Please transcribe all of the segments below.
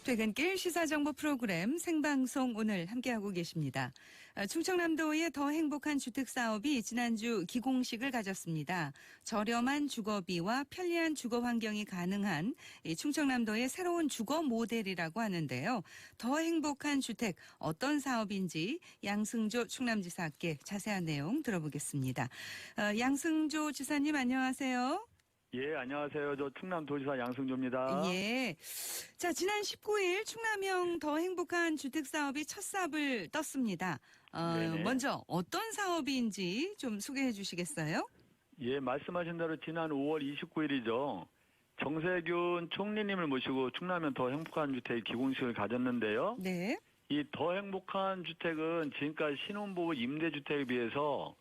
퇴근길 시사정보 프로그램 생방송 오늘 함께하고 계십니다. 충청남도의 더 행복한 주택사업이 지난주 기공식을 가졌습니다. 저렴한 주거비와 편리한 주거 환경이 가능한 충청남도의 새로운 주거 모델이라고 하는데요. 더 행복한 주택 어떤 사업인지 양승조 충남지사께 자세한 내용 들어보겠습니다. 양승조 지사님 안녕하세요. 예, 안녕하세요. 저 충남도지사 양승조입니다. 예. 자, 지난 19일 충남형 더 행복한 주택사업이 첫 삽을 떴습니다. 먼저 어떤 사업인지 좀 소개해 주시겠어요? 예, 말씀하신 대로 지난 5월 29일이죠. 정세균 총리님을 모시고 충남형 더 행복한 주택 기공식을 가졌는데요. 네. 이 더 행복한 주택은 지금까지 신혼부부 임대주택에 비해서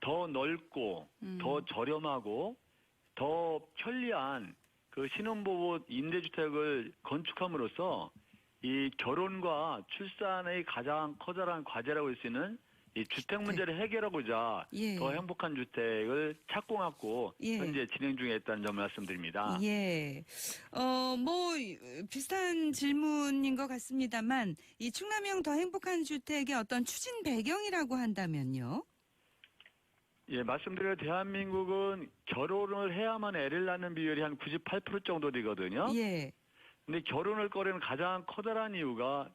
더 넓고 더 저렴하고 더 편리한 그 신혼부부 임대주택을 건축함으로써 이 결혼과 출산의 가장 커다란 과제라고 할 수 있는 이 주택 문제를 해결하고자 더 행복한 주택을 착공하고 현재 진행 중에 있다는 점을 말씀드립니다. 예. 비슷한 질문인 것 같습니다만 이 충남형 더 행복한 주택의 어떤 추진 배경이라고 한다면요? 예, 말씀드려 대한민국은 결혼을 해야만 애를 낳는 비율이 한 98% 정도 되거든요. 예. 근데 결혼을 꺼리는 가장 커다란 이유가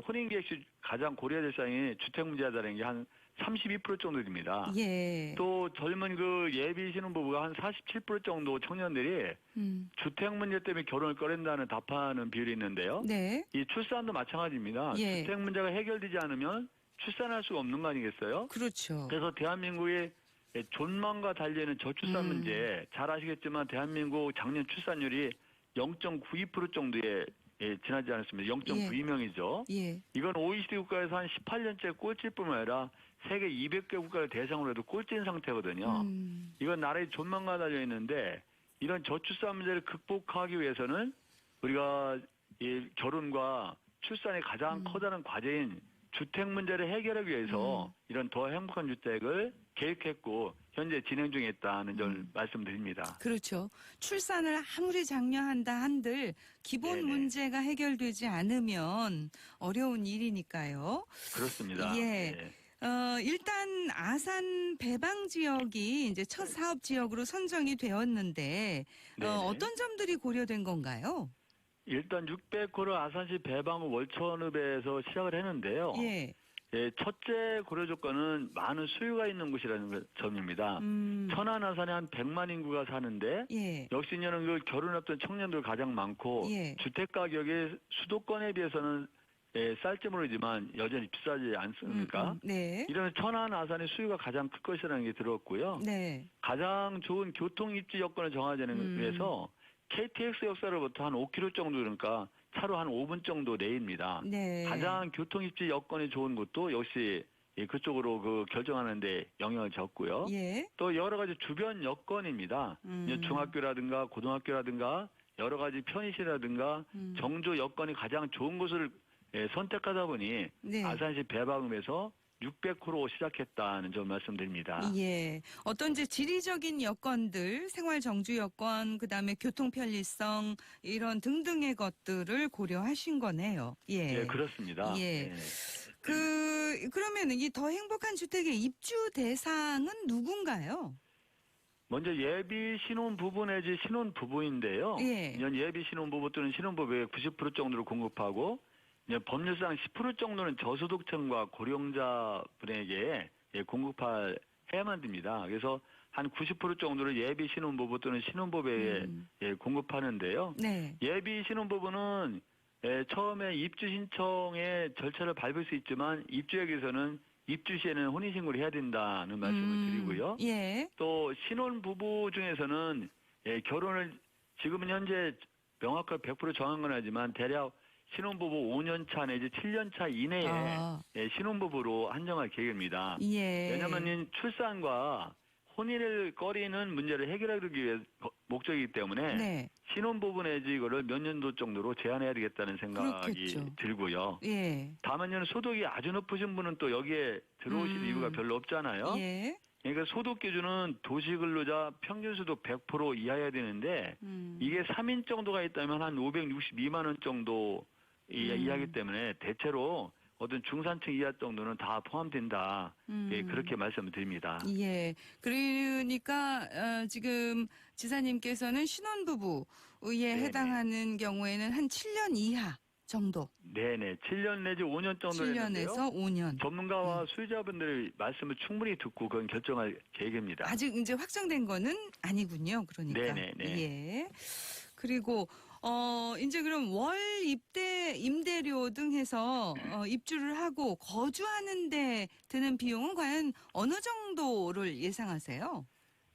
혼인계획 시 가장 고려될 사항이 주택 문제다라는 게 한 32% 정도 됩니다. 예. 또 젊은 그 예비 신혼부부가 한 47% 정도 청년들이 주택 문제 때문에 결혼을 꺼린다는 답하는 비율이 있는데요. 네. 이 출산도 마찬가지입니다. 예. 주택 문제가 해결되지 않으면 출산할 수가 없는 거 아니겠어요? 그렇죠. 그래서 대한민국의 존망과 달리는 저출산 문제 잘 아시겠지만 대한민국 작년 출산율이 0.92% 정도에 지나지 않았습니다. 0.92명이죠. 예. 이건 OECD 국가에서 한 18년째 꼴찌일 뿐만 아니라 세계 200개 국가를 대상으로 해도 꼴찌인 상태거든요. 이건 나라의 존망과 달려 있는데 이런 저출산 문제를 극복하기 위해서는 우리가 이 결혼과 출산의 가장 커다란 과제인 주택 문제를 해결하기 위해서 이런 더 행복한 주택을 계획했고 현재 진행 중에 있다는 점 말씀드립니다. 그렇죠. 출산을 아무리 장려한다 한들 기본 네네. 문제가 해결되지 않으면 어려운 일이니까요. 그렇습니다. 예. 네. 일단 아산 배방 지역이 이제 첫 사업 지역으로 선정이 되었는데 어떤 점들이 고려된 건가요? 일단 600호를 아산시 배방구 월천읍에서 시작을 했는데요. 예. 예, 첫째 고려 조건은 많은 수요가 있는 곳이라는 점입니다. 천안 아산에 한 100만 인구가 사는데 역시 이제는 그 결혼 앞둔 청년들 가장 많고 주택 가격이 수도권에 비해서는 쌀지 모르지만 여전히 비싸지 않습니까? 네. 이런 천안 아산의 수요가 가장 클 것이라는 게 들었고요. 네. 가장 좋은 교통 입지 여건을 정하자는 위해서 KTX 역사로부터 한 5km 정도 그러니까 차로 한 5분 정도 내입니다. 네. 가장 교통 입지 여건이 좋은 곳도 역시 그쪽으로 그 결정하는데 영향을 줬고요. 또 여러 가지 주변 여건입니다. 중학교라든가 고등학교라든가 여러 가지 편의시라든가 정조 여건이 가장 좋은 곳을 선택하다 보니 아산시 배방읍에서 600호로 시작했다는 점 말씀드립니다. 예. 어떤 이제 지리적인 여건들, 생활 정주 여건, 그다음에 교통 편리성 이런 등등의 것들을 고려하신 거네요. 예. 예, 그렇습니다. 예. 그러면 이 더 행복한 주택의 입주 대상은 누군가요? 먼저 예비 신혼부부 내지 신혼부부인데요. 이런 예비 신혼부부 또는 신혼부부의 90% 정도를 공급하고 법률상 10% 정도는 저소득층과 고령자분에게 해야만 됩니다. 그래서 한 90% 정도를 예비 신혼부부 또는 신혼부부에 공급하는데요. 예비 신혼부부는 처음에 입주 신청의 절차를 밟을 수 있지만 입주에 위해서는 입주 시에는 혼인신고를 해야 된다는 말씀을 드리고요. 또 신혼부부 중에서는 결혼을 지금은 현재 명확하게 100% 정한 건 아니지만 대략 신혼부부 5년 차 내지 7년 차 이내에 신혼부부로 한정할 계획입니다. 왜냐하면 출산과 혼인을 꺼리는 문제를 해결하기 위해 목적이기 때문에 신혼부부 내지 이거를 몇 년도 정도로 제한해야 되겠다는 생각이 들고요. 다만 소득이 아주 높으신 분은 또 여기에 들어오실 이유가 별로 없잖아요. 그러니까 소득 기준은 도시근로자 평균 소득 100% 이하여야 되는데 이게 3인 정도가 있다면 한 562만 원 정도 이야기 때문에 대체로 어떤 중산층 이하 정도는 다 포함된다. 예, 그렇게 말씀을 드립니다. 예. 그러니까 지금 지사님께서는 신혼부부에 네네. 해당하는 경우에는 한 7년 이하 정도. 네네. 7년 내지 5년 정도 했는데요. 7년에서 5년. 전문가와 수의자분들의 말씀을 충분히 듣고 그건 결정할 계획입니다. 아직 이제 확정된 거는 아니군요. 그러니까. 네네네. 예. 그리고 이제 그럼 월 임대료 등 해서 입주를 하고 거주하는 데 드는 비용은 과연 어느 정도를 예상하세요?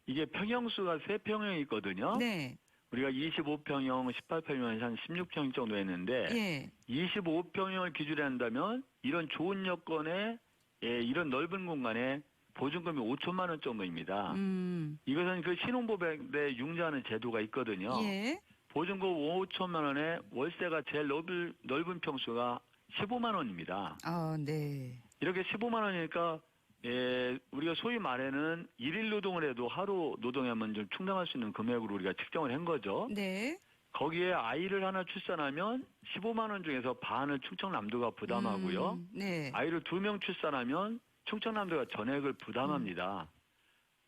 이게 평형수가 3평형이 있거든요. 네. 우리가 25평형, 18평형, 한 16평 정도 했는데 예. 25평형을 기준으로 한다면 이런 좋은 여건에 이런 넓은 공간에 보증금이 5천만 원 정도입니다. 이것은 그 신혼부부에 융자하는 제도가 있거든요. 예. 보증금 5천만 원에 월세가 제일 넓은 평수가 15만 원입니다. 아, 네. 이렇게 15만 원이니까 우리가 소위 말에는 일일 노동을 해도 하루 노동하면 좀 충당할 수 있는 금액으로 우리가 측정을 한 거죠. 네. 거기에 아이를 하나 출산하면 15만 원 중에서 반을 충청남도가 부담하고요. 네. 아이를 2명 출산하면 충청남도가 전액을 부담합니다.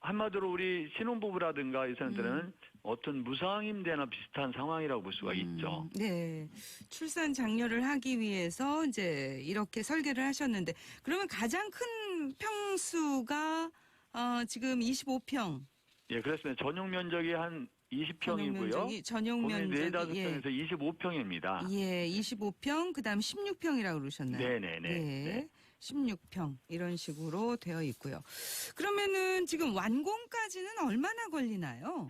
한마디로 우리 신혼부부라든가 이 사람들은 어떤 무상임대나 비슷한 상황이라고 볼 수가 있죠. 네. 출산 장려를 하기 위해서 이제 이렇게 설계를 하셨는데 그러면 가장 큰 평수가 지금 25평. 예, 그렇습니다. 전용 면적이 한 20평이고요. 전용 면적이 4-5평에서 25평입니다. 예, 25평 그다음 16평이라고 그러셨나요? 네네네. 네. 16평 이런 식으로 되어 있고요. 그러면은 지금 완공까지는 얼마나 걸리나요?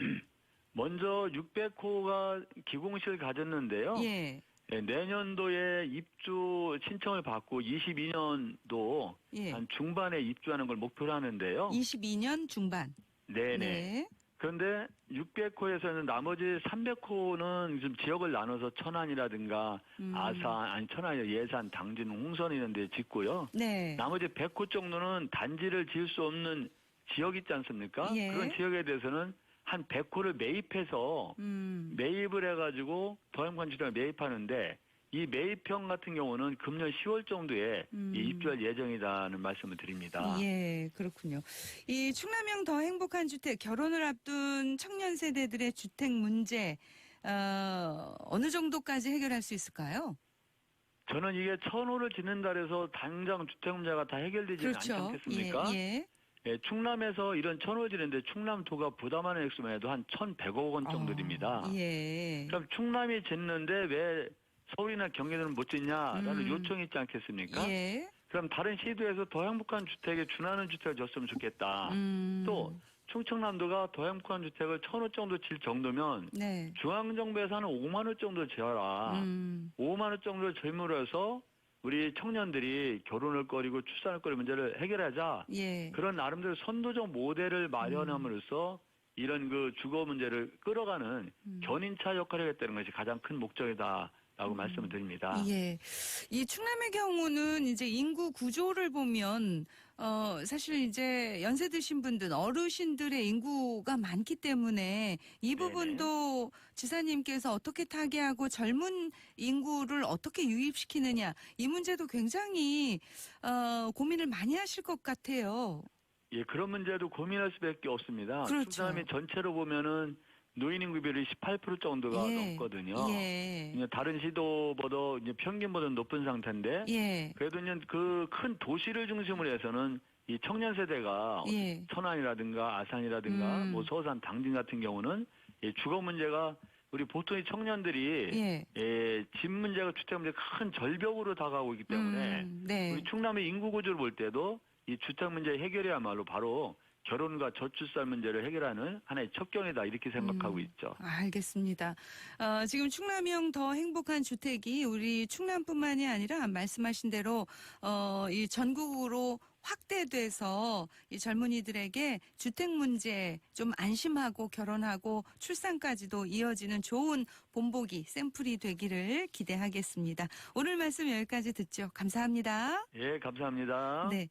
먼저 600호가 기공식을 가졌는데요. 예. 내년도에 입주 신청을 받고 22년도 예. 한 중반에 입주하는 걸 목표로 하는데요. 22년 중반. 네네. 네. 그런데 600호에서는 나머지 300호는 좀 지역을 나눠서 천안이라든가 아산, 아니 천안이 예산, 당진, 홍선 이런 데 짓고요. 네. 나머지 100호 정도는 단지를 지을 수 없는 지역 있지 않습니까? 예. 그런 지역에 대해서는 한 100호를 매입해서 매입을 해가지고 더현관 주택을 매입하는데 이 매입형 같은 경우는 금년 10월 정도에 입주할 예정이라는 말씀을 드립니다. 예, 그렇군요. 이 충남형 더 행복한 주택 결혼을 앞둔 청년 세대들의 주택 문제 어느 정도까지 해결할 수 있을까요? 저는 이게 1000호를 짓는다 해서 당장 주택 문제가 다 해결되지는 그렇죠. 않지 않겠습니까? 예. 예, 충남에서 이런 1000호를 짓는데 충남도가 부담하는 액수만 해도 한 1,100억 원 정도 됩니다. 예. 그럼 충남이 짓는데 왜 서울이나 경기도는 못 짓냐라는 요청이 있지 않겠습니까? 예. 그럼 다른 시도에서 더 행복한 주택에 준하는 주택을 줬으면 좋겠다. 또 충청남도가 더 행복한 주택을 1000호 정도 질 정도면 네. 중앙정부에서 한 5만 원 정도 지어라. 5만 원 정도를 젊으로 해서 우리 청년들이 결혼을 꺼리고 출산을 꺼리 문제를 해결하자. 예. 그런 나름대로 선도적 모델을 마련함으로써 이런 그 주거 문제를 끌어가는 견인차 역할을 했다는 것이 가장 큰 목적이다. 라고 말씀을 드립니다. 예. 이 충남의 경우는 이제 인구 구조를 보면 사실 이제 연세 드신 분들, 어르신들의 인구가 많기 때문에 이 부분도 지사님께서 어떻게 타개하고 젊은 인구를 어떻게 유입시키느냐 이 문제도 굉장히 고민을 많이 하실 것 같아요. 예, 그런 문제도 고민할 수밖에 없습니다. 그렇죠. 충남이 전체로 보면은 노인 인구 비율이 18% 정도가 넘거든요. 예. 다른 시도보다 이제 평균보다 높은 상태인데, 예. 그래도 이제 그 큰 도시를 중심으로 해서는 이 청년 세대가 예. 천안이라든가 아산이라든가 뭐 서산, 당진 같은 경우는 이 주거 문제가 우리 보통의 청년들이 집 문제가 주택 문제 큰 절벽으로 다가오고 있기 때문에 네. 우리 충남의 인구 구조를 볼 때도 이 주택 문제 해결이야말로 바로 결혼과 저출산 문제를 해결하는 하나의 척견이다 이렇게 생각하고 있죠. 알겠습니다. 지금 충남형 더 행복한 주택이 우리 충남뿐만이 아니라 말씀하신 대로 이 전국으로 확대돼서 이 젊은이들에게 주택 문제 좀 안심하고 결혼하고 출산까지도 이어지는 좋은 본보기 샘플이 되기를 기대하겠습니다. 오늘 말씀 여기까지 듣죠. 감사합니다. 예, 감사합니다. 네.